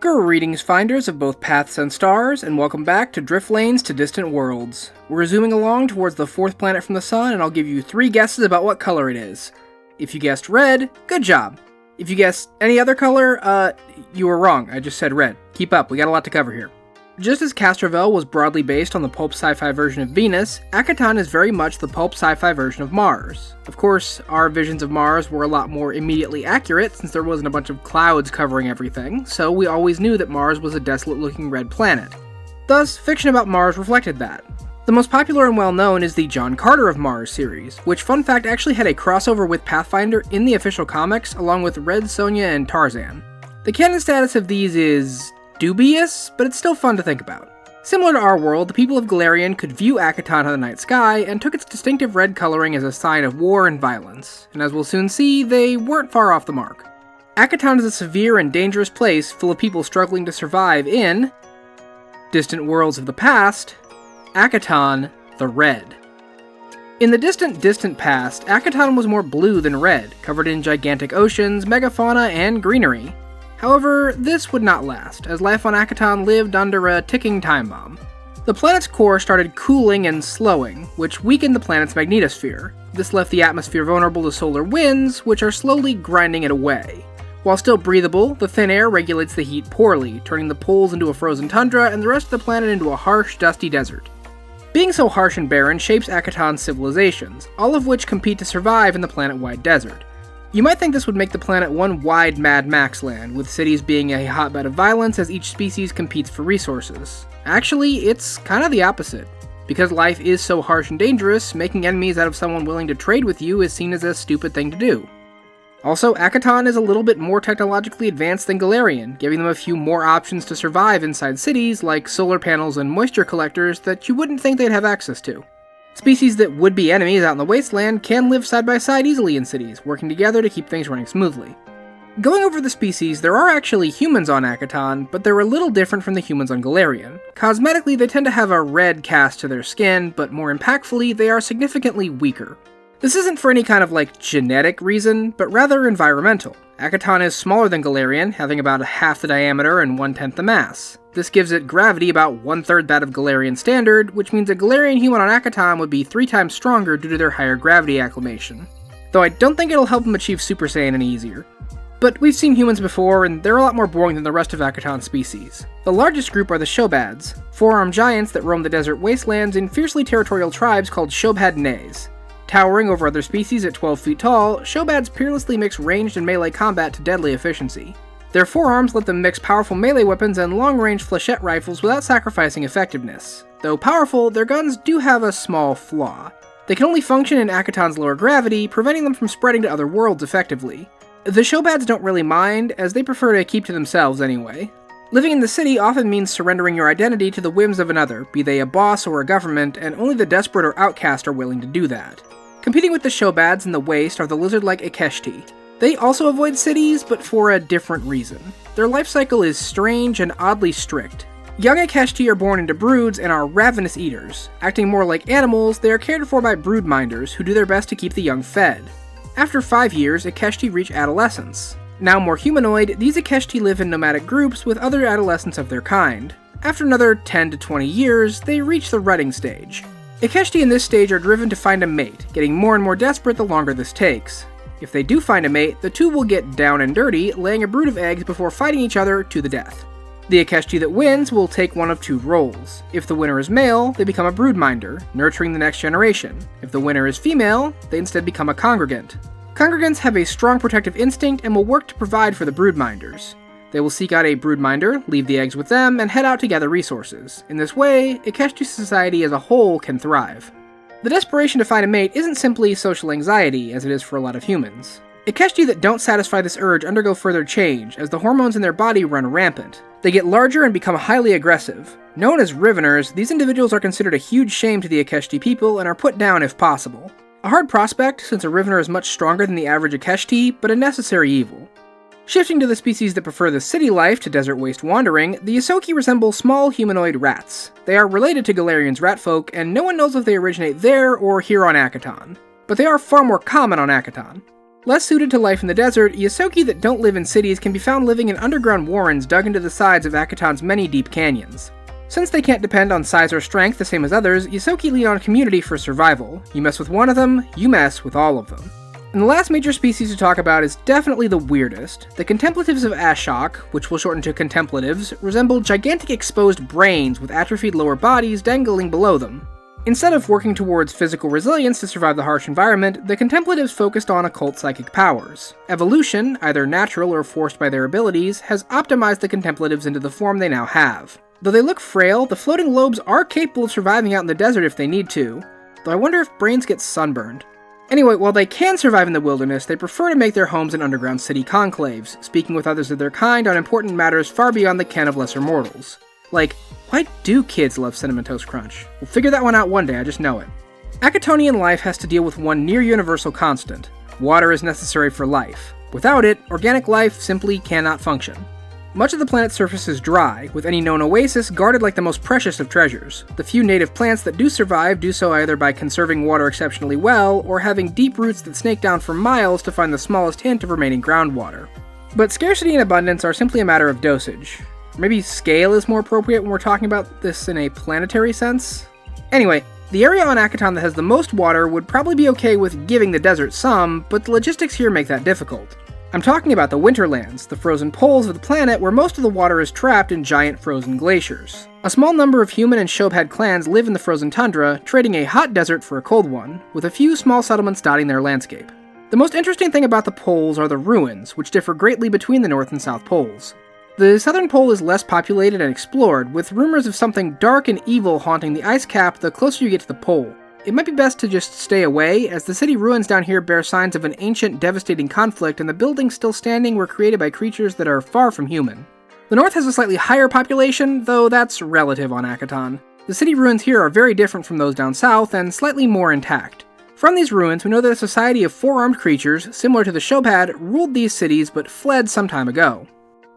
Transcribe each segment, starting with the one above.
Greetings, finders of both paths and stars, and welcome back to Drift Lanes to Distant Worlds. We're zooming along towards the fourth planet from the sun, and I'll give you 3 guesses about what color it is. If you guessed red, good job. If you guessed any other color, you were wrong. I just said red. Keep up, we got a lot to cover here. Just as Castrovel was broadly based on the pulp sci-fi version of Venus, Akiton is very much the pulp sci-fi version of Mars. Of course, our visions of Mars were a lot more immediately accurate since there wasn't a bunch of clouds covering everything, so we always knew that Mars was a desolate-looking red planet. Thus, fiction about Mars reflected that. The most popular and well-known is the John Carter of Mars series, which, fun fact, actually had a crossover with Pathfinder in the official comics, along with Red Sonja and Tarzan. The canon status of these is dubious, but it's still fun to think about. Similar to our world, the people of Golarion could view Akiton on the night sky and took its distinctive red coloring as a sign of war and violence, and as we'll soon see, they weren't far off the mark. Akiton is a severe and dangerous place full of people struggling to survive in Distant Worlds of the Past, Akiton the Red. In the distant past, Akiton was more blue than red, covered in gigantic oceans, megafauna, and greenery. However, this would not last, as life on Akiton lived under a ticking time bomb. The planet's core started cooling and slowing, which weakened the planet's magnetosphere. This left the atmosphere vulnerable to solar winds, which are slowly grinding it away. While still breathable, the thin air regulates the heat poorly, turning the poles into a frozen tundra and the rest of the planet into a harsh, dusty desert. Being so harsh and barren shapes Akiton's civilizations, all of which compete to survive in the planet-wide desert. You might think this would make the planet one wide Mad Max land, with cities being a hotbed of violence as each species competes for resources. Actually, it's kind of the opposite. Because life is so harsh and dangerous, making enemies out of someone willing to trade with you is seen as a stupid thing to do. Also, Akiton is a little bit more technologically advanced than Golarion, giving them a few more options to survive inside cities, like solar panels and moisture collectors that you wouldn't think they'd have access to. Species that would be enemies out in the wasteland can live side by side easily in cities, working together to keep things running smoothly. Going over the species, there are actually humans on Akiton, but they're a little different from the humans on Golarion. Cosmetically, they tend to have a red cast to their skin, but more impactfully, they are significantly weaker. This isn't for any kind of genetic reason, but rather environmental. Akiton is smaller than Golarion, having about half the diameter and 1/10 the mass. This gives it gravity about 1/3 that of Golarion standard, which means a Golarion human on Akiton would be 3 times stronger due to their higher gravity acclimation. Though I don't think it'll help them achieve Super Saiyan any easier. But we've seen humans before, and they're a lot more boring than the rest of Akiton's species. The largest group are the Shobads, 4-armed giants that roam the desert wastelands in fiercely territorial tribes called Shobad Nays. Towering over other species at 12 feet tall, Shobads peerlessly mix ranged and melee combat to deadly efficiency. Their forearms let them mix powerful melee weapons and long-range flechette rifles without sacrificing effectiveness. Though powerful, their guns do have a small flaw. They can only function in Akiton's lower gravity, preventing them from spreading to other worlds effectively. The Shobads don't really mind, as they prefer to keep to themselves anyway. Living in the city often means surrendering your identity to the whims of another, be they a boss or a government, and only the desperate or outcast are willing to do that. Competing with the Shobads in the waste are the lizard-like Akeshti. They also avoid cities, but for a different reason. Their life cycle is strange and oddly strict. Young Akeshti are born into broods and are ravenous eaters. Acting more like animals, they are cared for by broodminders who do their best to keep the young fed. After 5 years, Akeshti reach adolescence. Now more humanoid, these Akeshti live in nomadic groups with other adolescents of their kind. After another 10 to 20 years, they reach the rutting stage. Akeshti in this stage are driven to find a mate, getting more and more desperate the longer this takes. If they do find a mate, the two will get down and dirty, laying a brood of eggs before fighting each other to the death. The Akeshti that wins will take one of 2 roles. If the winner is male, they become a broodminder, nurturing the next generation. If the winner is female, they instead become a congregant. Congregants have a strong protective instinct and will work to provide for the broodminders. They will seek out a broodminder, leave the eggs with them, and head out to gather resources. In this way, Akeshti society as a whole can thrive. The desperation to find a mate isn't simply social anxiety, as it is for a lot of humans. Akeshti that don't satisfy this urge undergo further change, as the hormones in their body run rampant. They get larger and become highly aggressive. Known as Riveners, these individuals are considered a huge shame to the Akeshti people and are put down if possible. A hard prospect, since a Rivener is much stronger than the average Akeshti, but a necessary evil. Shifting to the species that prefer the city life to desert waste wandering, the Ysoki resemble small humanoid rats. They are related to Golarion's ratfolk, and no one knows if they originate there or here on Akiton. But they are far more common on Akiton. Less suited to life in the desert, Ysoki that don't live in cities can be found living in underground warrens dug into the sides of Akiton's many deep canyons. Since they can't depend on size or strength the same as others, Ysoki lean on community for survival. You mess with one of them, you mess with all of them. And the last major species to talk about is definitely the weirdest. The contemplatives of Ashok, which we'll shorten to contemplatives, resemble gigantic exposed brains with atrophied lower bodies dangling below them. Instead of working towards physical resilience to survive the harsh environment, the contemplatives focused on occult psychic powers. Evolution, either natural or forced by their abilities, has optimized the contemplatives into the form they now have. Though they look frail, the floating lobes are capable of surviving out in the desert if they need to, though I wonder if brains get sunburned. Anyway, while they can survive in the wilderness, they prefer to make their homes in underground city conclaves, speaking with others of their kind on important matters far beyond the ken of lesser mortals. Like, why do kids love Cinnamon Toast Crunch? We'll figure that one out one day, I just know it. Akitonian life has to deal with one near-universal constant. Water is necessary for life. Without it, organic life simply cannot function. Much of the planet's surface is dry, with any known oasis guarded like the most precious of treasures. The few native plants that do survive do so either by conserving water exceptionally well, or having deep roots that snake down for miles to find the smallest hint of remaining groundwater. But scarcity and abundance are simply a matter of dosage. Maybe scale is more appropriate when we're talking about this in a planetary sense? Anyway, the area on Akiton that has the most water would probably be okay with giving the desert some, but the logistics here make that difficult. I'm talking about the Winterlands, the frozen poles of the planet where most of the water is trapped in giant frozen glaciers. A small number of human and Shobhad clans live in the frozen tundra, trading a hot desert for a cold one, with a few small settlements dotting their landscape. The most interesting thing about the poles are the ruins, which differ greatly between the North and South poles. The southern pole is less populated and explored, with rumors of something dark and evil haunting the ice cap the closer you get to the pole. It might be best to just stay away, as the city ruins down here bear signs of an ancient, devastating conflict, and the buildings still standing were created by creatures that are far from human. The north has a slightly higher population, though that's relative on Akiton. The city ruins here are very different from those down south, and slightly more intact. From these ruins, we know that a society of four-armed creatures, similar to the Shobhad, ruled these cities but fled some time ago.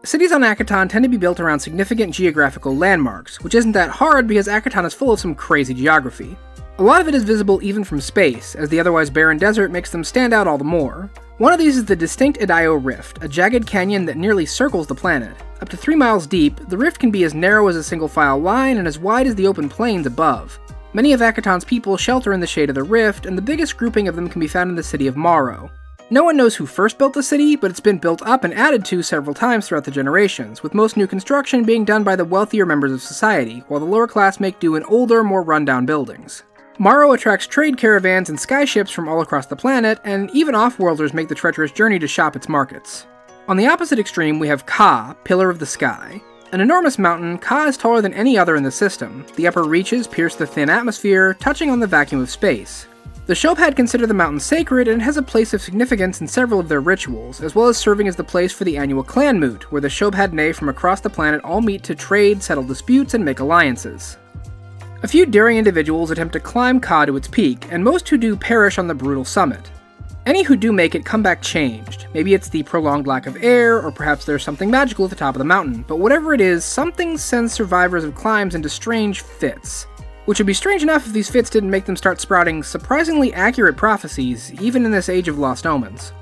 Cities on Akiton tend to be built around significant geographical landmarks, which isn't that hard because Akiton is full of some crazy geography. A lot of it is visible even from space, as the otherwise barren desert makes them stand out all the more. One of these is the distinct Idaho Rift, a jagged canyon that nearly circles the planet. Up to 3 miles deep, the rift can be as narrow as a single-file line and as wide as the open plains above. Many of Akiton's people shelter in the shade of the rift, and the biggest grouping of them can be found in the city of Morrow. No one knows who first built the city, but it's been built up and added to several times throughout the generations, with most new construction being done by the wealthier members of society, while the lower class make do in older, more run-down buildings. Morrow attracts trade caravans and skyships from all across the planet, and even off-worlders make the treacherous journey to shop its markets. On the opposite extreme, we have Ka, Pillar of the Sky. An enormous mountain, Ka is taller than any other in the system. The upper reaches pierce the thin atmosphere, touching on the vacuum of space. The Shobhad consider the mountain sacred and has a place of significance in several of their rituals, as well as serving as the place for the annual clan moot, where the Shobhad Nay from across the planet all meet to trade, settle disputes, and make alliances. A few daring individuals attempt to climb Ka to its peak, and most who do perish on the brutal summit. Any who do make it come back changed. Maybe it's the prolonged lack of air, or perhaps there's something magical at the top of the mountain, but whatever it is, something sends survivors of climbs into strange fits. Which would be strange enough if these fits didn't make them start sprouting surprisingly accurate prophecies, even in this age of lost omens.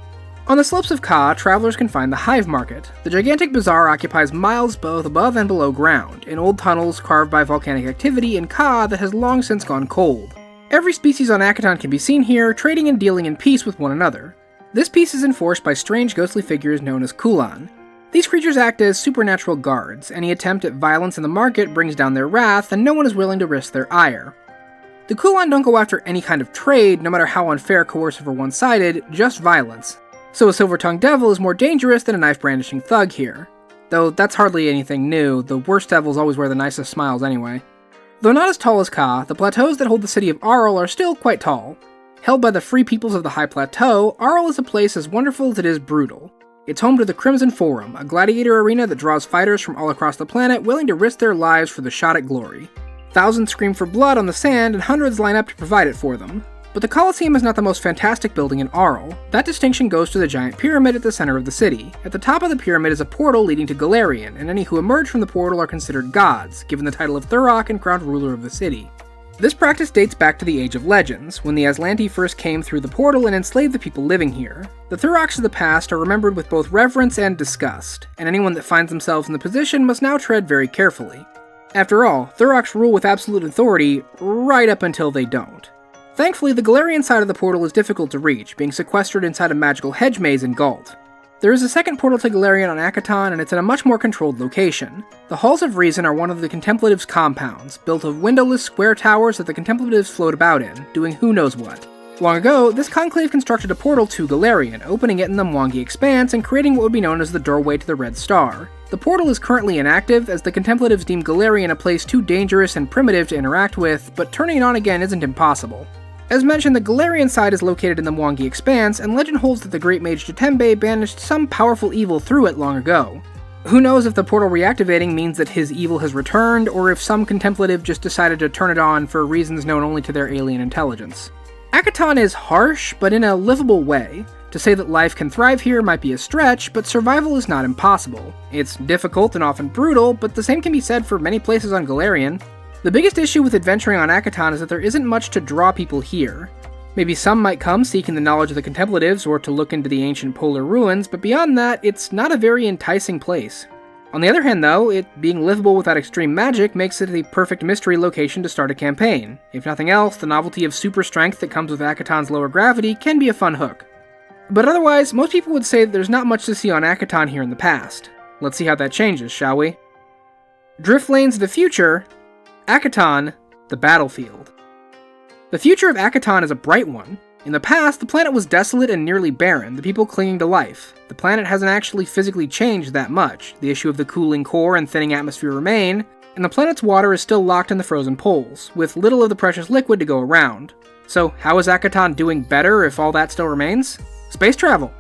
On the slopes of Ka, travelers can find the Hive Market. The gigantic bazaar occupies miles both above and below ground, in old tunnels carved by volcanic activity in Ka that has long since gone cold. Every species on Akiton can be seen here, trading and dealing in peace with one another. This peace is enforced by strange ghostly figures known as Kulan. These creatures act as supernatural guards. Any attempt at violence in the market brings down their wrath, and no one is willing to risk their ire. The Kulan don't go after any kind of trade, no matter how unfair, coercive, or one-sided, just violence. So a silver-tongued devil is more dangerous than a knife-brandishing thug here. Though that's hardly anything new, the worst devils always wear the nicest smiles anyway. Though not as tall as Ka, the plateaus that hold the city of Arl are still quite tall. Held by the free peoples of the High Plateau, Arl is a place as wonderful as it is brutal. It's home to the Crimson Forum, a gladiator arena that draws fighters from all across the planet willing to risk their lives for the shot at glory. Thousands scream for blood on the sand, and hundreds line up to provide it for them. But the Colosseum is not the most fantastic building in Arl. That distinction goes to the giant pyramid at the center of the city. At the top of the pyramid is a portal leading to Galarian, and any who emerge from the portal are considered gods, given the title of Thurok and crowned ruler of the city. This practice dates back to the Age of Legends, when the Aslanti first came through the portal and enslaved the people living here. The Thuroks of the past are remembered with both reverence and disgust, and anyone that finds themselves in the position must now tread very carefully. After all, Thuroks rule with absolute authority right up until they don't. Thankfully, the Galarian side of the portal is difficult to reach, being sequestered inside a magical hedge maze in Galt. There is a second portal to Galarian on Akiton, and it's in a much more controlled location. The Halls of Reason are one of the Contemplatives' compounds, built of windowless square towers that the Contemplatives float about in, doing who knows what. Long ago, this conclave constructed a portal to Galarian, opening it in the Mwangi Expanse and creating what would be known as the doorway to the Red Star. The portal is currently inactive, as the Contemplatives deem Galarian a place too dangerous and primitive to interact with, but turning it on again isn't impossible. As mentioned, the Galarian side is located in the Mwangi Expanse, and legend holds that the Great Mage Jatembe banished some powerful evil through it long ago. Who knows if the portal reactivating means that his evil has returned, or if some Contemplative just decided to turn it on for reasons known only to their alien intelligence. Akiton is harsh, but in a livable way. To say that life can thrive here might be a stretch, but survival is not impossible. It's difficult and often brutal, but the same can be said for many places on Galarian. The biggest issue with adventuring on Akiton is that there isn't much to draw people here. Maybe some might come seeking the knowledge of the Contemplatives or to look into the ancient polar ruins, but beyond that, it's not a very enticing place. On the other hand though, it being livable without extreme magic makes it the perfect mystery location to start a campaign. If nothing else, the novelty of super strength that comes with Akiton's lower gravity can be a fun hook. But otherwise, most people would say that there's not much to see on Akiton here in the past. Let's see how that changes, shall we? Drift Lanes of the Future, Akiton, the battlefield. The future of Akiton is a bright one. In the past, the planet was desolate and nearly barren, the people clinging to life. The planet hasn't actually physically changed that much. The issue of the cooling core and thinning atmosphere remain, and the planet's water is still locked in the frozen poles, with little of the precious liquid to go around. So how is Akiton doing better if all that still remains? Space travel!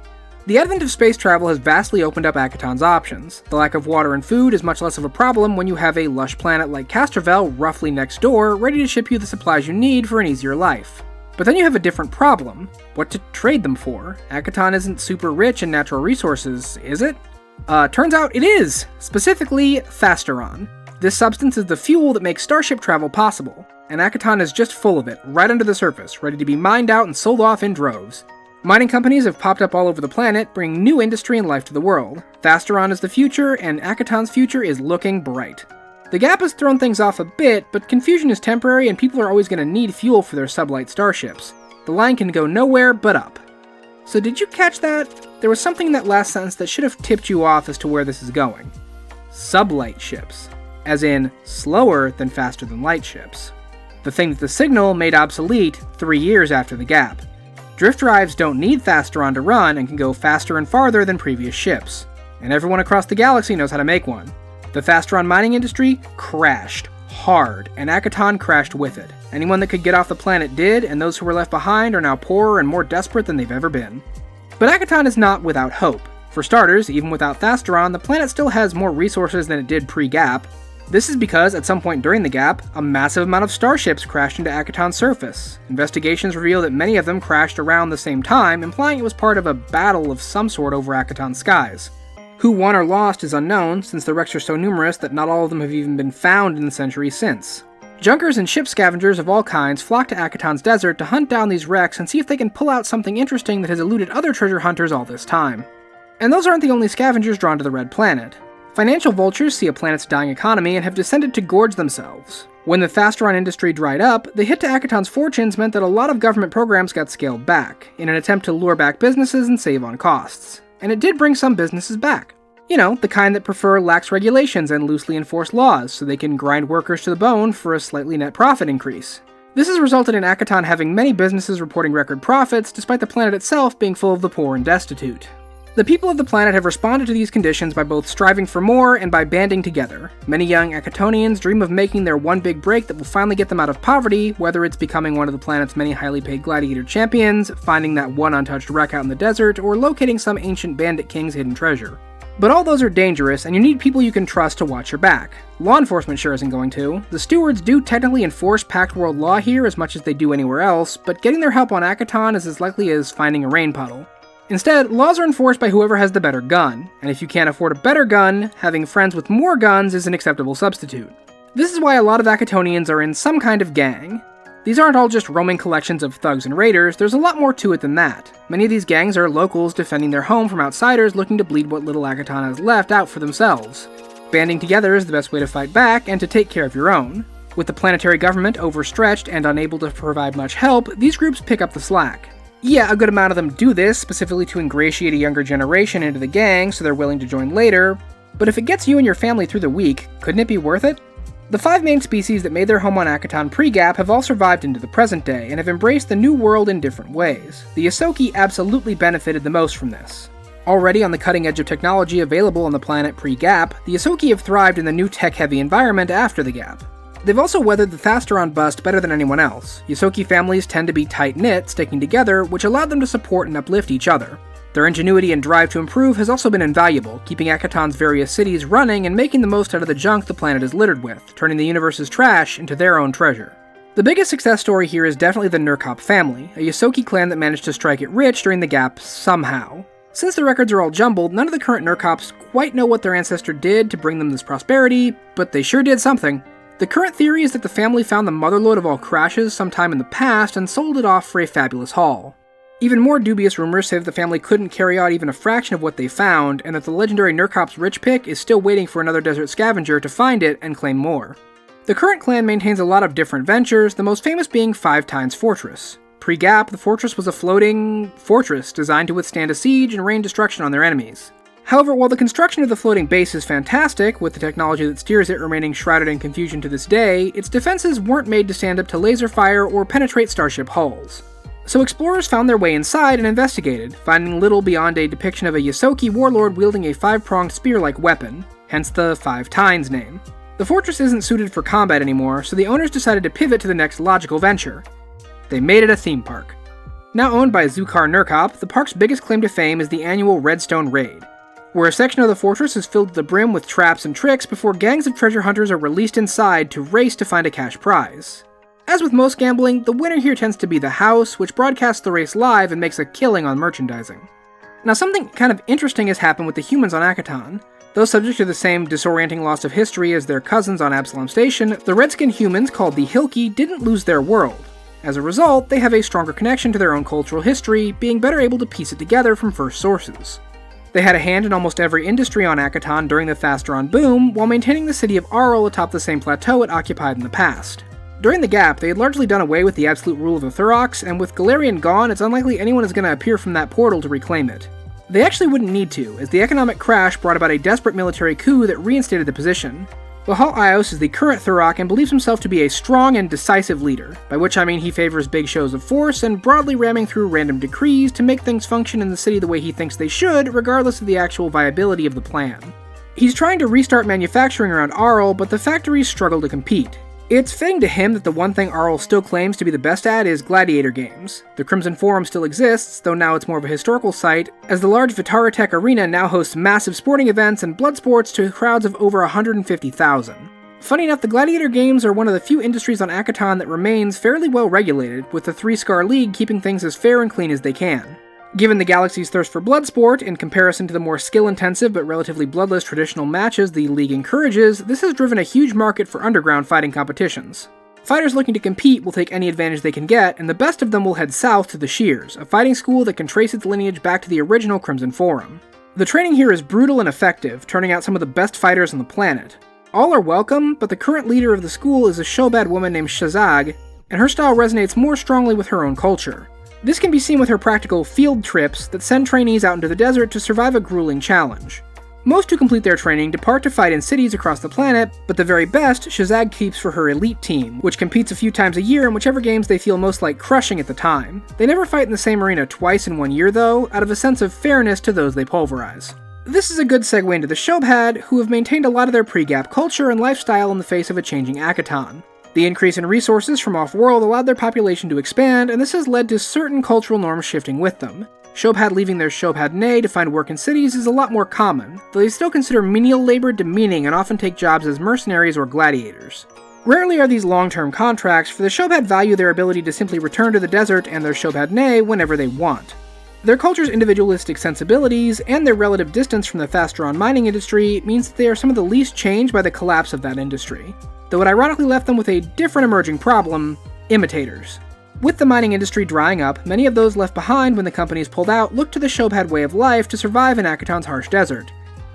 The advent of space travel has vastly opened up Akiton's options. The lack of water and food is much less of a problem when you have a lush planet like Castrovel roughly next door, ready to ship you the supplies you need for an easier life. But then you have a different problem. What to trade them for? Akiton isn't super rich in natural resources, is it? Turns out it is! Specifically, Fasteron. This substance is the fuel that makes starship travel possible, and Akiton is just full of it, right under the surface, ready to be mined out and sold off in droves. Mining companies have popped up all over the planet, bringing new industry and life to the world. Fasteron is the future, and Akiton's future is looking bright. The gap has thrown things off a bit, but confusion is temporary and people are always going to need fuel for their sublight starships. The line can go nowhere but up. So did you catch that? There was something in that last sentence that should have tipped you off as to where this is going. Sublight ships. As in, slower than faster than light ships. The thing that the signal made obsolete 3 years after the gap. Drift drives don't need Fasteron to run and can go faster and farther than previous ships. And everyone across the galaxy knows how to make one. The Fasteron mining industry crashed hard, and Akiton crashed with it. Anyone that could get off the planet did, and those who were left behind are now poorer and more desperate than they've ever been. But Akiton is not without hope. For starters, even without Fasteron, the planet still has more resources than it did pre-gap. This is because, at some point during the gap, a massive amount of starships crashed into Akiton's surface. Investigations reveal that many of them crashed around the same time, implying it was part of a battle of some sort over Akiton's skies. Who won or lost is unknown, since the wrecks are so numerous that not all of them have even been found in the centuries since. Junkers and ship scavengers of all kinds flock to Akiton's desert to hunt down these wrecks and see if they can pull out something interesting that has eluded other treasure hunters all this time. And those aren't the only scavengers drawn to the Red Planet. Financial vultures see a planet's dying economy and have descended to gorge themselves. When the Fasteron industry dried up, the hit to Akiton's fortunes meant that a lot of government programs got scaled back, in an attempt to lure back businesses and save on costs. And it did bring some businesses back. You know, the kind that prefer lax regulations and loosely enforced laws, so they can grind workers to the bone for a slightly net profit increase. This has resulted in Akiton having many businesses reporting record profits, despite the planet itself being full of the poor and destitute. The people of the planet have responded to these conditions by both striving for more and by banding together. Many young Akitonians dream of making their one big break that will finally get them out of poverty, whether it's becoming one of the planet's many highly paid gladiator champions, finding that one untouched wreck out in the desert, or locating some ancient bandit king's hidden treasure. But all those are dangerous, and you need people you can trust to watch your back. Law enforcement sure isn't going to. The stewards do technically enforce Pact World law here as much as they do anywhere else, but getting their help on Akiton is as likely as finding a rain puddle. Instead, laws are enforced by whoever has the better gun, and if you can't afford a better gun, having friends with more guns is an acceptable substitute. This is why a lot of Akitonians are in some kind of gang. These aren't all just roaming collections of thugs and raiders, there's a lot more to it than that. Many of these gangs are locals defending their home from outsiders looking to bleed what little Akiton has left out for themselves. Banding together is the best way to fight back and to take care of your own. With the planetary government overstretched and unable to provide much help, these groups pick up the slack. Yeah, a good amount of them do this, specifically to ingratiate a younger generation into the gang so they're willing to join later, but if it gets you and your family through the week, couldn't it be worth it? The 5 main species that made their home on Akiton pre-Gap have all survived into the present day and have embraced the new world in different ways. The Ysoki absolutely benefited the most from this. Already on the cutting edge of technology available on the planet pre-Gap, the Ysoki have thrived in the new tech-heavy environment after the Gap. They've also weathered the Thasteron bust better than anyone else. Ysoki families tend to be tight-knit, sticking together, which allowed them to support and uplift each other. Their ingenuity and drive to improve has also been invaluable, keeping Akiton's various cities running and making the most out of the junk the planet is littered with, turning the universe's trash into their own treasure. The biggest success story here is definitely the Nurkop family, a Ysoki clan that managed to strike it rich during the Gap somehow. Since the records are all jumbled, none of the current Nurkops quite know what their ancestor did to bring them this prosperity, but they sure did something. The current theory is that the family found the motherlode of all crashes sometime in the past and sold it off for a fabulous haul. Even more dubious rumors say that the family couldn't carry out even a fraction of what they found, and that the legendary Nurkop's rich pick is still waiting for another desert scavenger to find it and claim more. The current clan maintains a lot of different ventures, the most famous being 5 Tines Fortress. Pre-Gap, the fortress was a floating fortress designed to withstand a siege and rain destruction on their enemies. However, while the construction of the floating base is fantastic, with the technology that steers it remaining shrouded in confusion to this day, its defenses weren't made to stand up to laser fire or penetrate starship hulls. So explorers found their way inside and investigated, finding little beyond a depiction of a Ysoki warlord wielding a 5-pronged spear-like weapon, hence the 5 Tines name. The fortress isn't suited for combat anymore, so the owners decided to pivot to the next logical venture. They made it a theme park. Now owned by Zukar Nurkop, the park's biggest claim to fame is the annual Redstone Raid, where a section of the fortress is filled to the brim with traps and tricks before gangs of treasure hunters are released inside to race to find a cash prize. As with most gambling, the winner here tends to be the house, which broadcasts the race live and makes a killing on merchandising. Now something kind of interesting has happened with the humans on Akiton. Though subject to the same disorienting loss of history as their cousins on Absalom Station, the red-skinned humans called the Hilki didn't lose their world. As a result, they have a stronger connection to their own cultural history, being better able to piece it together from first sources. They had a hand in almost every industry on Akiton during the Thasteron boom, while maintaining the city of Arl atop the same plateau it occupied in the past. During the Gap, they had largely done away with the absolute rule of the Thurox, and with Galarian gone, it's unlikely anyone is going to appear from that portal to reclaim it. They actually wouldn't need to, as the economic crash brought about a desperate military coup that reinstated the position. Bahal Ios is the current Thurok and believes himself to be a strong and decisive leader, by which I mean he favors big shows of force and broadly ramming through random decrees to make things function in the city the way he thinks they should, regardless of the actual viability of the plan. He's trying to restart manufacturing around Arl, but the factories struggle to compete. It's fitting to him that the one thing Arl still claims to be the best at is gladiator games. The Crimson Forum still exists, though now it's more of a historical site, as the large Vitara Tech Arena now hosts massive sporting events and blood sports to crowds of over 150,000. Funny enough, the gladiator games are one of the few industries on Akiton that remains fairly well regulated, with the 3-Scar League keeping things as fair and clean as they can. Given the galaxy's thirst for blood sport, in comparison to the more skill-intensive but relatively bloodless traditional matches the League encourages, this has driven a huge market for underground fighting competitions. Fighters looking to compete will take any advantage they can get, and the best of them will head south to the Shears, a fighting school that can trace its lineage back to the original Crimson Forum. The training here is brutal and effective, turning out some of the best fighters on the planet. All are welcome, but the current leader of the school is a Shobad woman named Shazag, and her style resonates more strongly with her own culture. This can be seen with her practical field trips that send trainees out into the desert to survive a grueling challenge. Most who complete their training depart to fight in cities across the planet, but the very best Shazag keeps for her elite team, which competes a few times a year in whichever games they feel most like crushing at the time. They never fight in the same arena twice in one year though, out of a sense of fairness to those they pulverize. This is a good segue into the Shobhad, who have maintained a lot of their pre-Gap culture and lifestyle in the face of a changing Akiton. The increase in resources from off-world allowed their population to expand, and this has led to certain cultural norms shifting with them. Shobhad leaving their Shobhad Nay to find work in cities is a lot more common, though they still consider menial labor demeaning and often take jobs as mercenaries or gladiators. Rarely are these long-term contracts, for the Shobhad value their ability to simply return to the desert and their Shobhad Nay whenever they want. Their culture's individualistic sensibilities, and their relative distance from the Thasteron mining industry, means that they are some of the least changed by the collapse of that industry. though it ironically left them with a different emerging problem: imitators. With the mining industry drying up, many of those left behind when the companies pulled out looked to the Shobhad way of life to survive in Akiton's harsh desert.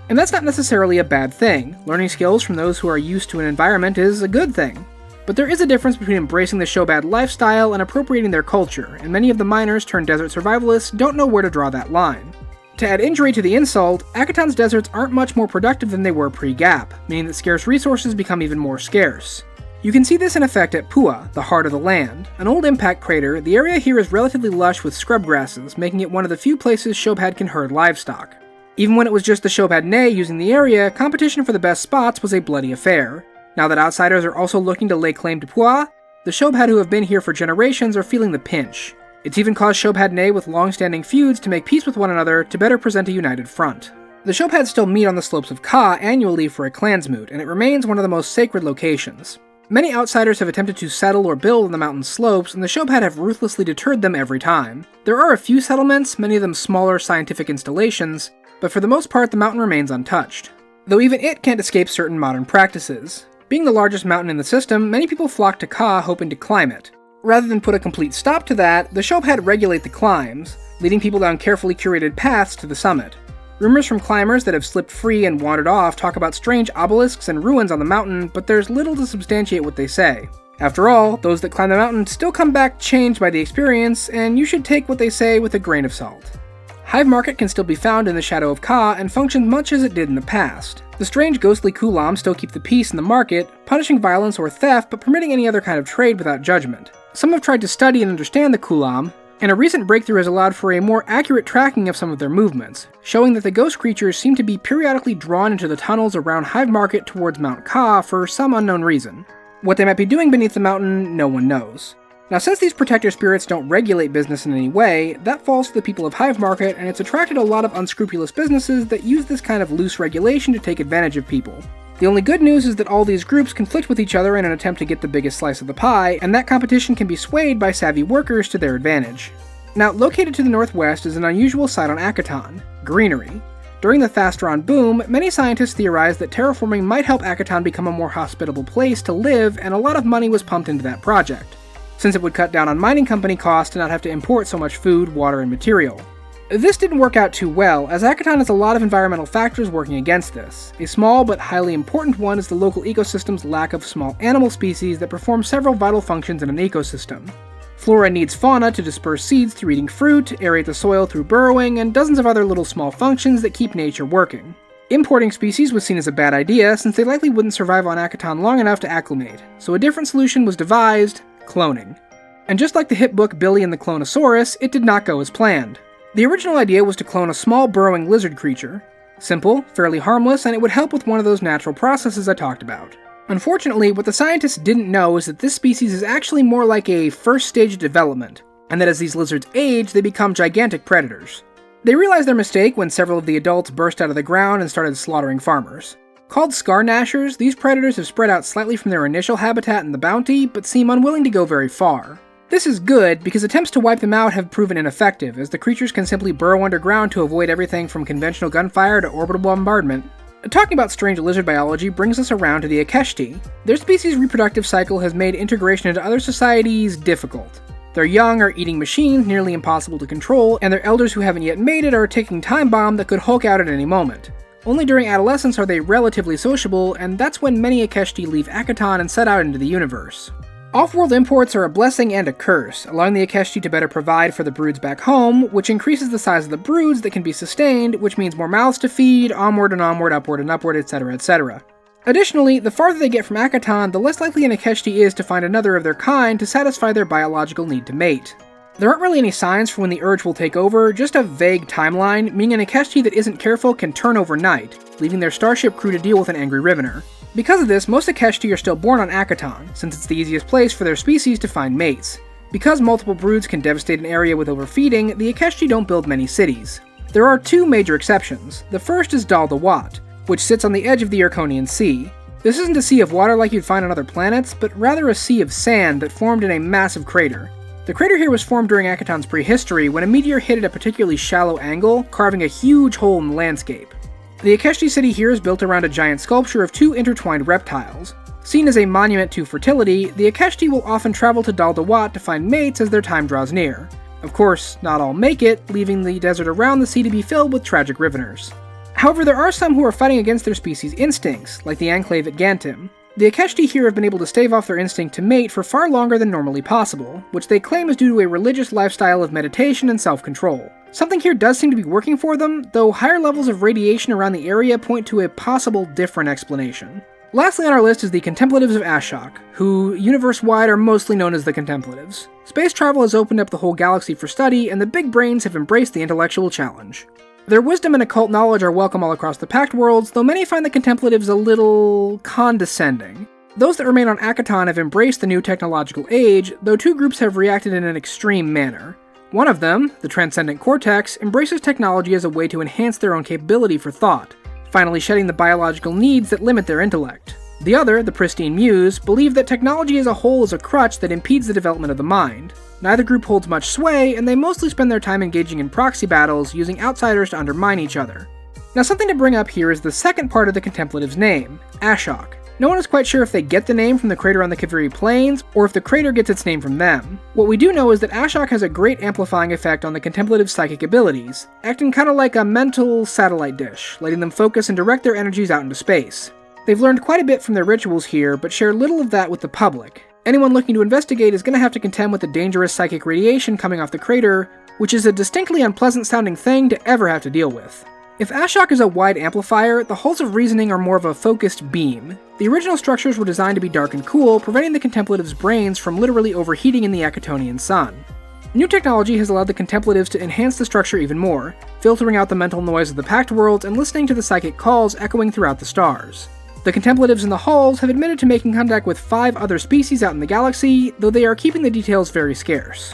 And that's not necessarily a bad thing. Learning skills from those who are used to an environment is a good thing. But there is a difference between embracing the Shobhad lifestyle and appropriating their culture, and many of the miners turned desert survivalists don't know where to draw that line. To add injury to the insult, Akiton's deserts aren't much more productive than they were pre-Gap, meaning that scarce resources become even more scarce. You can see this in effect at Pua, the heart of the land. An old impact crater, the area here is relatively lush with scrub grasses, making it one of the few places Shobhad can herd livestock. Even when it was just the Shobhad Nay using the area, competition for the best spots was a bloody affair. Now that outsiders are also looking to lay claim to Pua, the Shobhad who have been here for generations are feeling the pinch. It's even caused Shobhad Nay with long-standing feuds to make peace with one another to better present a united front. The Shobhad still meet on the slopes of Ka annually for a clansmoot, and it remains one of the most sacred locations. Many outsiders have attempted to settle or build on the mountain slopes, and the Shobhad have ruthlessly deterred them every time. There are a few settlements, many of them smaller scientific installations, but for the most part the mountain remains untouched. Though even it can't escape certain modern practices. Being the largest mountain in the system, many people flock to Ka hoping to climb it. Rather than put a complete stop to that, the Shobhad regulate the climbs, leading people down carefully curated paths to the summit. Rumors from climbers that have slipped free and wandered off talk about strange obelisks and ruins on the mountain, but there's little to substantiate what they say. After all, those that climb the mountain still come back changed by the experience, and you should take what they say with a grain of salt. Hive Market can still be found in the shadow of Ka and functions much as it did in the past. The strange ghostly Kulam still keep the peace in the market, punishing violence or theft but permitting any other kind of trade without judgment. Some have tried to study and understand the Kulam, and a recent breakthrough has allowed for a more accurate tracking of some of their movements, showing that the ghost creatures seem to be periodically drawn into the tunnels around Hive Market towards Mount Ka for some unknown reason. What they might be doing beneath the mountain, no one knows. Now, since these protector spirits don't regulate business in any way, that falls to the people of Hive Market, and it's attracted a lot of unscrupulous businesses that use this kind of loose regulation to take advantage of people. The only good news is that all these groups conflict with each other in an attempt to get the biggest slice of the pie, and that competition can be swayed by savvy workers to their advantage. Now, located to the northwest is an unusual site on Akiton: greenery. During the Thastron boom, many scientists theorized that terraforming might help Akiton become a more hospitable place to live, and a lot of money was pumped into that project, since it would cut down on mining company costs to not have to import so much food, water, and material. This didn't work out too well, as Akiton has a lot of environmental factors working against this. A small but highly important one is the local ecosystem's lack of small animal species that perform several vital functions in an ecosystem. Flora needs fauna to disperse seeds through eating fruit, aerate the soil through burrowing, and dozens of other little small functions that keep nature working. Importing species was seen as a bad idea, since they likely wouldn't survive on Akiton long enough to acclimate, so a different solution was devised: cloning. And just like the hit book Billy and the Clonosaurus, it did not go as planned. The original idea was to clone a small burrowing lizard creature. Simple, fairly harmless, and it would help with one of those natural processes I talked about. Unfortunately, what the scientists didn't know is that this species is actually more like a first stage of development, and that as these lizards age, they become gigantic predators. They realized their mistake when several of the adults burst out of the ground and started slaughtering farmers. Called Scar Gnashers, these predators have spread out slightly from their initial habitat in the Bounty, but seem unwilling to go very far. This is good, because attempts to wipe them out have proven ineffective, as the creatures can simply burrow underground to avoid everything from conventional gunfire to orbital bombardment. Talking about strange lizard biology brings us around to the Akeshti. Their species' reproductive cycle has made integration into other societies difficult. Their young are eating machines nearly impossible to control, and their elders who haven't yet made it are a ticking time bomb that could Hulk out at any moment. Only during adolescence are they relatively sociable, and that's when many Akeshti leave Akiton and set out into the universe. Off-world imports are a blessing and a curse, allowing the Akeshti to better provide for the broods back home, which increases the size of the broods that can be sustained, which means more mouths to feed, onward and onward, upward and upward, etc., etc. Additionally, the farther they get from Akiton, the less likely an Akeshti is to find another of their kind to satisfy their biological need to mate. There aren't really any signs for when the urge will take over, just a vague timeline, meaning an Akeshti that isn't careful can turn overnight, leaving their starship crew to deal with an angry Rivener. Because of this, most Akeshti are still born on Akiton, since it's the easiest place for their species to find mates. Because multiple broods can devastate an area with overfeeding, the Akeshti don't build many cities. There are two major exceptions. The first is Dal the Wat, which sits on the edge of the Irkonian Sea. This isn't a sea of water like you'd find on other planets, but rather a sea of sand that formed in a massive crater. The crater here was formed during Akiton's prehistory when a meteor hit at a particularly shallow angle, carving a huge hole in the landscape. The Akeshti city here is built around a giant sculpture of two intertwined reptiles. Seen as a monument to fertility, the Akeshti will often travel to Dal Dawat to find mates as their time draws near. Of course, not all make it, leaving the desert around the sea to be filled with tragic Riveners. However, there are some who are fighting against their species' instincts, like the Enclave at Gantim. The Akeshti here have been able to stave off their instinct to mate for far longer than normally possible, which they claim is due to a religious lifestyle of meditation and self-control. Something here does seem to be working for them, though higher levels of radiation around the area point to a possible different explanation. Lastly on our list is the Contemplatives of Ashok, who, universe-wide, are mostly known as the Contemplatives. Space travel has opened up the whole galaxy for study, and the big brains have embraced the intellectual challenge. Their wisdom and occult knowledge are welcome all across the Pact Worlds, though many find the Contemplatives a little condescending. Those that remain on Akiton have embraced the new technological age, though two groups have reacted in an extreme manner. One of them, the Transcendent Cortex, embraces technology as a way to enhance their own capability for thought, finally shedding the biological needs that limit their intellect. The other, the Pristine Muse, believe that technology as a whole is a crutch that impedes the development of the mind. Neither group holds much sway, and they mostly spend their time engaging in proxy battles, using outsiders to undermine each other. Now something to bring up here is the second part of the Contemplative's name, Ashok. No one is quite sure if they get the name from the crater on the Kaviri Plains, or if the crater gets its name from them. What we do know is that Ashok has a great amplifying effect on the Contemplative's psychic abilities, acting kinda like a mental satellite dish, letting them focus and direct their energies out into space. They've learned quite a bit from their rituals here, but share little of that with the public. Anyone looking to investigate is going to have to contend with the dangerous psychic radiation coming off the crater, which is a distinctly unpleasant sounding thing to ever have to deal with. If Ashok is a wide amplifier, the halls of reasoning are more of a focused beam. The original structures were designed to be dark and cool, preventing the Contemplatives' brains from literally overheating in the Akitonian sun. New technology has allowed the Contemplatives to enhance the structure even more, filtering out the mental noise of the Pact Worlds and listening to the psychic calls echoing throughout the stars. The Contemplatives in the halls have admitted to making contact with 5 other species out in the galaxy, though they are keeping the details very scarce.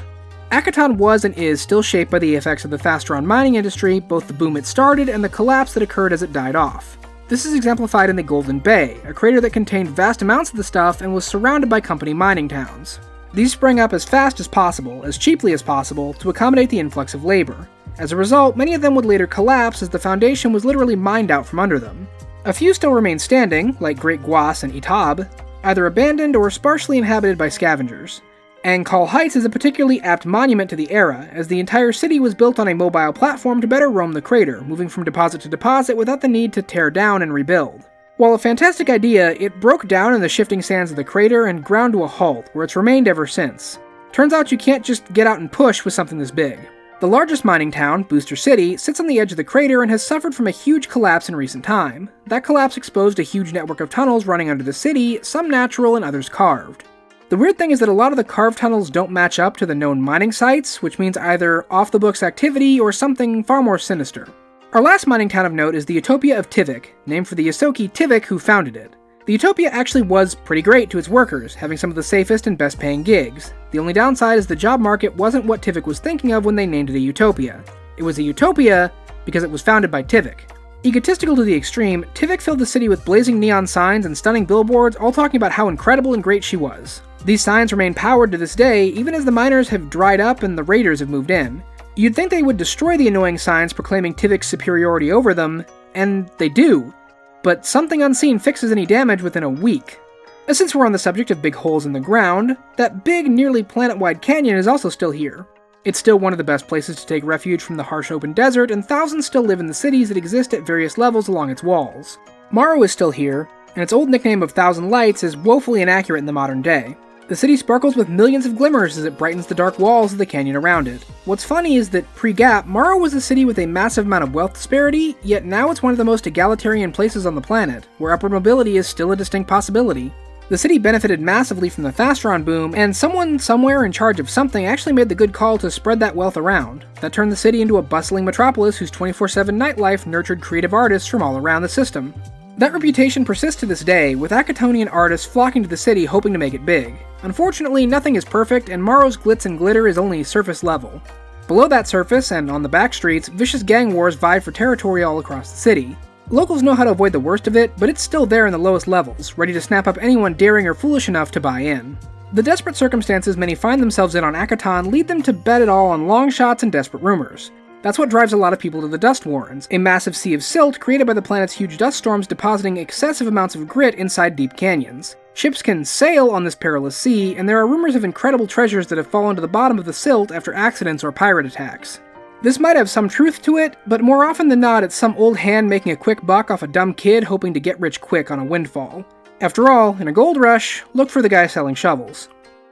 Akiton was and is still shaped by the effects of the Thastron mining industry, both the boom it started and the collapse that occurred as it died off. This is exemplified in the Golden Bay, a crater that contained vast amounts of the stuff and was surrounded by company mining towns. These sprang up as fast as possible, as cheaply as possible, to accommodate the influx of labor. As a result, many of them would later collapse as the foundation was literally mined out from under them. A few still remain standing, like Great Guas and Itab, either abandoned or sparsely inhabited by scavengers. Angkal Heights is a particularly apt monument to the era, as the entire city was built on a mobile platform to better roam the crater, moving from deposit to deposit without the need to tear down and rebuild. While a fantastic idea, it broke down in the shifting sands of the crater and ground to a halt, where it's remained ever since. Turns out you can't just get out and push with something this big. The largest mining town, Booster City, sits on the edge of the crater and has suffered from a huge collapse in recent time. That collapse exposed a huge network of tunnels running under the city, some natural and others carved. The weird thing is that a lot of the carved tunnels don't match up to the known mining sites, which means either off-the-books activity or something far more sinister. Our last mining town of note is the Utopia of Tivik, named for the Yosoki Tivik who founded it. The Utopia actually was pretty great to its workers, having some of the safest and best paying gigs. The only downside is the job market wasn't what Tivik was thinking of when they named it a utopia. It was a utopia because it was founded by Tivik. Egotistical to the extreme, Tivik filled the city with blazing neon signs and stunning billboards, all talking about how incredible and great she was. These signs remain powered to this day, even as the miners have dried up and the raiders have moved in. You'd think they would destroy the annoying signs proclaiming Tivik's superiority over them, and they do. But something unseen fixes any damage within a week. And since we're on the subject of big holes in the ground, that big, nearly planet-wide canyon is also still here. It's still one of the best places to take refuge from the harsh open desert, and thousands still live in the cities that exist at various levels along its walls. Morrow is still here, and its old nickname of Thousand Lights is woefully inaccurate in the modern day. The city sparkles with millions of glimmers as it brightens the dark walls of the canyon around it. What's funny is that pre-Gap, Morrow was a city with a massive amount of wealth disparity, yet now it's one of the most egalitarian places on the planet, where upward mobility is still a distinct possibility. The city benefited massively from the Thastron boom, and someone somewhere in charge of something actually made the good call to spread that wealth around. That turned the city into a bustling metropolis whose 24/7 nightlife nurtured creative artists from all around the system. That reputation persists to this day, with Akitonian artists flocking to the city hoping to make it big. Unfortunately, nothing is perfect, and Morrow's glitz and glitter is only surface level. Below that surface, and on the back streets, vicious gang wars vie for territory all across the city. Locals know how to avoid the worst of it, but it's still there in the lowest levels, ready to snap up anyone daring or foolish enough to buy in. The desperate circumstances many find themselves in on Akiton lead them to bet it all on long shots and desperate rumors. That's what drives a lot of people to the Dust Warrens, a massive sea of silt created by the planet's huge dust storms depositing excessive amounts of grit inside deep canyons. Ships can sail on this perilous sea, and there are rumors of incredible treasures that have fallen to the bottom of the silt after accidents or pirate attacks. This might have some truth to it, but more often than not it's some old hand making a quick buck off a dumb kid hoping to get rich quick on a windfall. After all, in a gold rush, look for the guy selling shovels.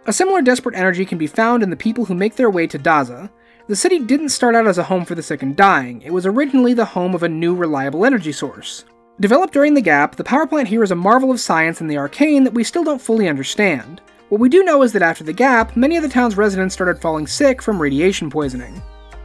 A similar desperate energy can be found in the people who make their way to Daza. The city didn't start out as a home for the sick and dying, it was originally the home of a new reliable energy source. Developed during the Gap, the power plant here is a marvel of science and the arcane that we still don't fully understand. What we do know is that after the Gap, many of the town's residents started falling sick from radiation poisoning.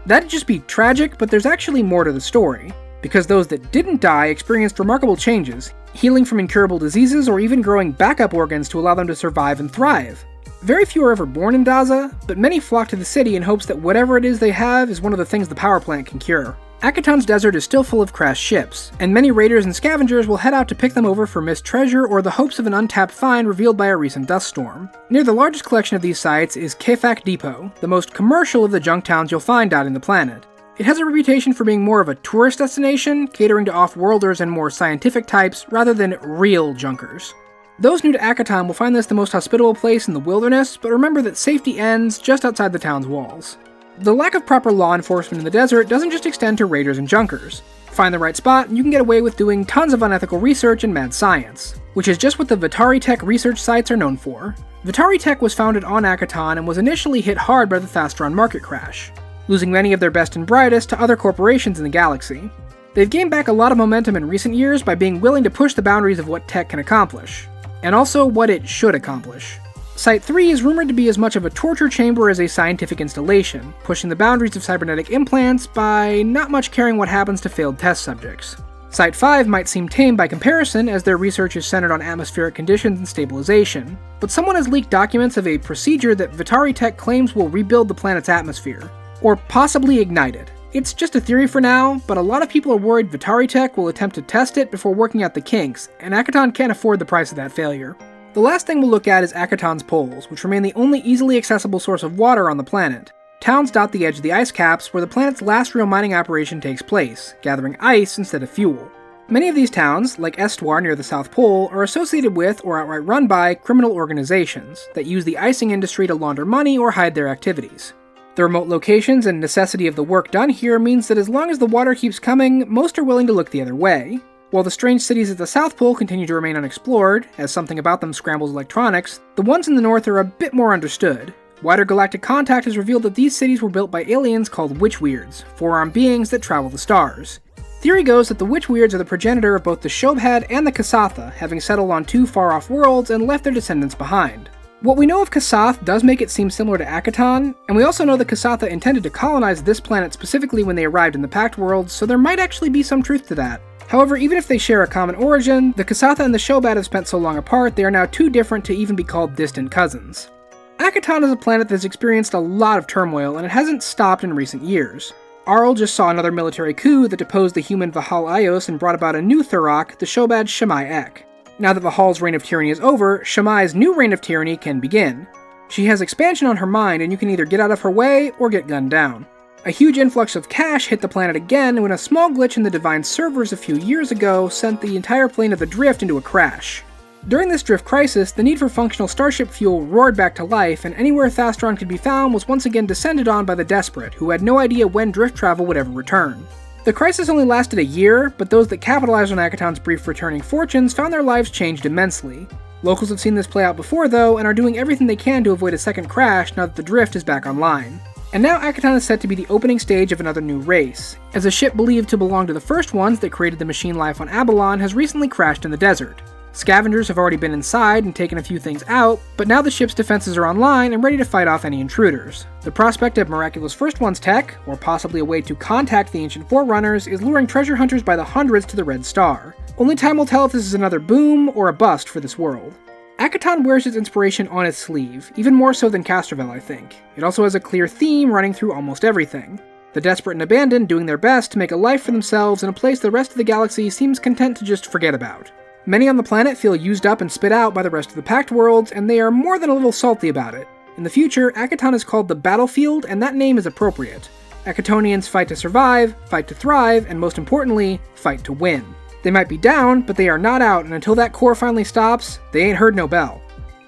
That'd just be tragic, but there's actually more to the story, because those that didn't die experienced remarkable changes, healing from incurable diseases or even growing backup organs to allow them to survive and thrive. Very few are ever born in Daza, but many flock to the city in hopes that whatever it is they have is one of the things the power plant can cure. Akiton's desert is still full of crashed ships, and many raiders and scavengers will head out to pick them over for missed treasure or the hopes of an untapped find revealed by a recent dust storm. Near the largest collection of these sites is Kefak Depot, the most commercial of the junk towns you'll find dotting the planet. It has a reputation for being more of a tourist destination, catering to off-worlders and more scientific types rather than real junkers. Those new to Akiton will find this the most hospitable place in the wilderness, but remember that safety ends just outside the town's walls. The lack of proper law enforcement in the desert doesn't just extend to raiders and junkers. Find the right spot and you can get away with doing tons of unethical research and mad science, which is just what the Vitari Tech research sites are known for. Vitari Tech was founded on Akiton and was initially hit hard by the Thastron market crash, losing many of their best and brightest to other corporations in the galaxy. They've gained back a lot of momentum in recent years by being willing to push the boundaries of what tech can accomplish, and also what it should accomplish. Site 3 is rumored to be as much of a torture chamber as a scientific installation, pushing the boundaries of cybernetic implants by not much caring what happens to failed test subjects. Site 5 might seem tame by comparison, as their research is centered on atmospheric conditions and stabilization, but someone has leaked documents of a procedure that Vitari Tech claims will rebuild the planet's atmosphere, or possibly ignite it. It's just a theory for now, but a lot of people are worried Vitari Tech will attempt to test it before working out the kinks, and Akiton can't afford the price of that failure. The last thing we'll look at is Akiton's poles, which remain the only easily accessible source of water on the planet. Towns dot the edge of the ice caps where the planet's last real mining operation takes place, gathering ice instead of fuel. Many of these towns, like Estuar near the South Pole, are associated with, or outright run by, criminal organizations that use the icing industry to launder money or hide their activities. The remote locations and necessity of the work done here means that as long as the water keeps coming, most are willing to look the other way. While the strange cities at the South Pole continue to remain unexplored, as something about them scrambles electronics, the ones in the north are a bit more understood. Wider galactic contact has revealed that these cities were built by aliens called Witchweirds, four-armed beings that travel the stars. Theory goes that the Witchweirds are the progenitor of both the Shobhad and the Kasatha, having settled on two far-off worlds and left their descendants behind. What we know of Kasath does make it seem similar to Akiton, and we also know the Kasatha intended to colonize this planet specifically when they arrived in the Pact Worlds, so there might actually be some truth to that. However, even if they share a common origin, the Kasatha and the Shobhad have spent so long apart they are now too different to even be called distant cousins. Akiton is a planet that's experienced a lot of turmoil, and it hasn't stopped in recent years. Arl just saw another military coup that deposed the human Vahal Ios and brought about a new Thurok, the Shobhad Shammai Ek. Now that Vahal's reign of tyranny is over, Shammai's new reign of tyranny can begin. She has expansion on her mind, and you can either get out of her way or get gunned down. A huge influx of cash hit the planet again when a small glitch in the Divine servers a few years ago sent the entire plane of the Drift into a crash. During this Drift crisis, the need for functional starship fuel roared back to life, and anywhere Thastron could be found was once again descended on by the desperate, who had no idea when Drift travel would ever return. The crisis only lasted a year, but those that capitalized on Akiton's brief returning fortunes found their lives changed immensely. Locals have seen this play out before though, and are doing everything they can to avoid a second crash now that the Drift is back online. And now Akiton is set to be the opening stage of another new race, as a ship believed to belong to the first ones that created the machine life on Abalon has recently crashed in the desert. Scavengers have already been inside and taken a few things out, but now the ship's defenses are online and ready to fight off any intruders. The prospect of miraculous First One's tech, or possibly a way to contact the ancient Forerunners, is luring treasure hunters by the hundreds to the Red Star. Only time will tell if this is another boom or a bust for this world. Akiton wears its inspiration on its sleeve, even more so than Castrovel, I think. It also has a clear theme running through almost everything. The desperate and abandoned doing their best to make a life for themselves in a place the rest of the galaxy seems content to just forget about. Many on the planet feel used up and spit out by the rest of the Pact Worlds, and they are more than a little salty about it. In the future, Akiton is called the Battlefield, and that name is appropriate. Akitonians fight to survive, fight to thrive, and most importantly, fight to win. They might be down, but they are not out, and until that core finally stops, they ain't heard no bell.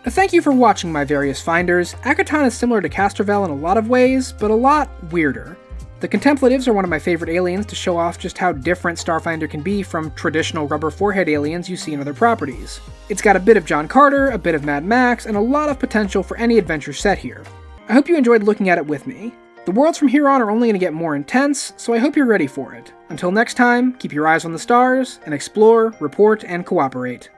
Thank you for watching my various finders. Akiton is similar to Castrovel in a lot of ways, but a lot weirder. The Contemplatives are one of my favorite aliens to show off just how different Starfinder can be from traditional rubber forehead aliens you see in other properties. It's got a bit of John Carter, a bit of Mad Max, and a lot of potential for any adventure set here. I hope you enjoyed looking at it with me. The worlds from here on are only going to get more intense, so I hope you're ready for it. Until next time, keep your eyes on the stars, and explore, report, and cooperate.